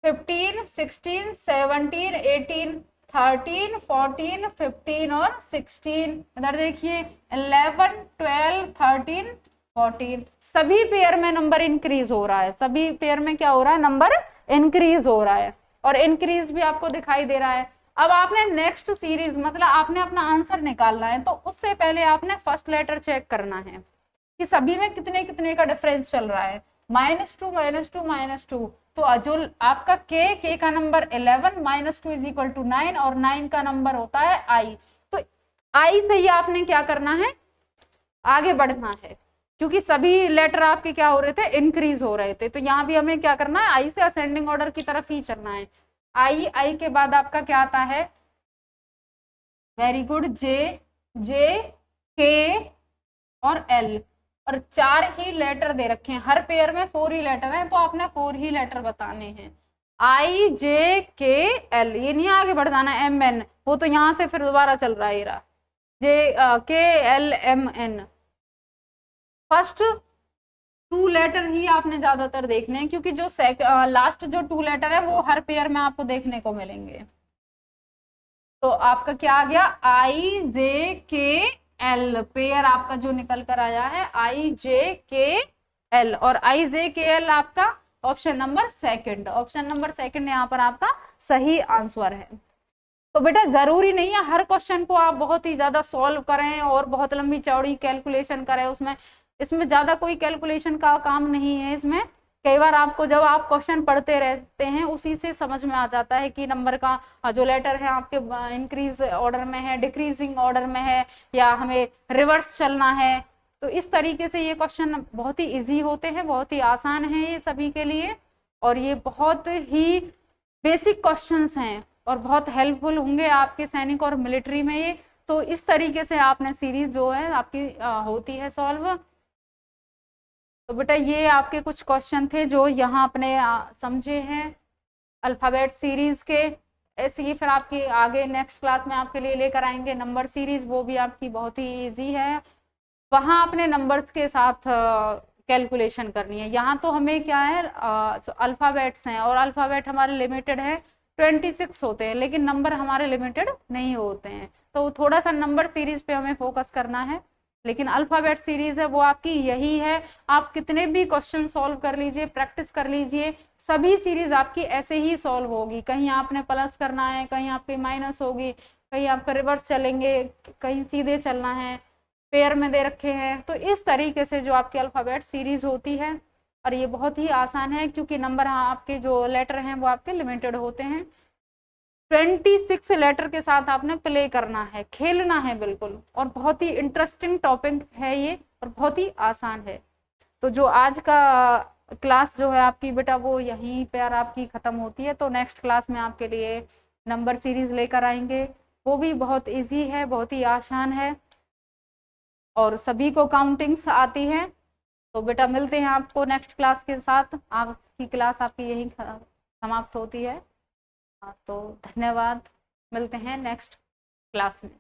15 16 17 18 13 14 15 और 16, इधर देखिए 11 12 13 14, सभी पेयर में नंबर इंक्रीज हो रहा है, सभी पेयर में क्या हो रहा है, नंबर इंक्रीज हो रहा है और इंक्रीज भी आपको दिखाई दे रहा है। अब आपने नेक्स्ट सीरीज, मतलब आपने अपना आंसर निकालना है, तो उससे पहले आपने फर्स्ट लेटर चेक करना है कि सभी में कितने कितने का डिफरेंस चल रहा है, -2 -2 -2। तो जो आपका K का नंबर 11 -2 इज इक्वल टू 9 और 9 का नंबर होता है I। तो I से ही आपने क्या करना है, आगे बढ़ना है, क्योंकि सभी लेटर आपके क्या हो रहे थे, इंक्रीज हो रहे थे। तो यहाँ भी हमें क्या करना है, I से असेंडिंग ऑर्डर की तरफ ही चलना है। I के बाद आपका क्या आता है, वेरी गुड, J K और L, और 4 ही लेटर दे रखे हैं, हर पेयर में 4 ही लेटर हैं, तो आपने 4 ही लेटर बताने हैं, I J K L, ये नहीं आगे बढ़ जाना M N, वो तो यहाँ से फिर दोबारा चल रहा है, J K L M N। First 2 letter ही आपने ज्यादातर देखने हैं, क्योंकि जो लास्ट जो 2 लेटर है वो हर पेयर में आपको देखने को मिलेंगे। तो आपका क्या आ गया, I J K L, pair आपका जो निकल कर आया है I J K L, और I J K L आपका option number second, option number second यहाँ पर आपका सही आंसर है। तो बेटा जरूरी नहीं है हर क्वेश्चन को आप बहुत ही ज्यादा सॉल्व करें और बहुत लंबी चौड़ी कैलकुलेशन करें, इसमें ज्यादा कोई कैलकुलेशन का काम नहीं है। इसमें कई बार आपको जब आप क्वेश्चन पढ़ते रहते हैं उसी से समझ में आ जाता है कि नंबर का जो लेटर है आपके इंक्रीज ऑर्डर में है, डिक्रीजिंग ऑर्डर में है, या हमें रिवर्स चलना है। तो इस तरीके से ये क्वेश्चन बहुत ही इजी होते हैं, बहुत ही आसान है ये सभी के लिए, और ये बहुत ही बेसिक क्वेश्चंस हैं और बहुत हेल्पफुल होंगे आपके सैनिक और मिलिट्री में ये। तो इस तरीके से आपने सीरीज जो है आपकी होती है सॉल्व। तो बेटा ये आपके कुछ क्वेश्चन थे जो यहाँ अपने समझे हैं अल्फ़ाबेट सीरीज के। ऐसे ही फिर आपकी आगे नेक्स्ट क्लास में आपके लिए लेकर आएंगे नंबर सीरीज, वो भी आपकी बहुत ही इजी है। वहाँ अपने नंबर्स के साथ कैलकुलेशन करनी है। यहाँ तो हमें क्या है अल्फ़ाबेट्स हैं और अल्फ़ाबेट हमारे लिमिटेड है 26 होते हैं, लेकिन नंबर हमारे लिमिटेड नहीं होते हैं। तो थोड़ा सा नंबर सीरीज पे हमें फोकस करना है, लेकिन अल्फ़ाबेट सीरीज है वो आपकी यही है। आप कितने भी क्वेश्चन सॉल्व कर लीजिए, प्रैक्टिस कर लीजिए, सभी सीरीज आपकी ऐसे ही सॉल्व होगी। कहीं आपने प्लस करना है, कहीं आपकी माइनस होगी, कहीं आपका रिवर्स चलेंगे, कहीं सीधे चलना है, पेयर में दे रखे हैं। तो इस तरीके से जो आपकी अल्फ़ाबेट सीरीज होती है, और ये बहुत ही आसान है क्योंकि नंबर आपके जो लेटर हैं वो आपके लिमिटेड होते हैं। 26 लेटर के साथ आपने प्ले करना है, खेलना है बिल्कुल, और बहुत ही इंटरेस्टिंग टॉपिक है ये और बहुत ही आसान है। तो जो आज का क्लास जो है आपकी बेटा वो यहीं पर आपकी ख़त्म होती है। तो नेक्स्ट क्लास में आपके लिए नंबर सीरीज लेकर आएंगे, वो भी बहुत इजी है, बहुत ही आसान है और सभी को काउंटिंग्स आती हैं। तो बेटा मिलते हैं आपको नेक्स्ट क्लास के साथ। आपकी क्लास आपकी यहीं समाप्त होती है। तो धन्यवाद, मिलते हैं नेक्स्ट क्लास में।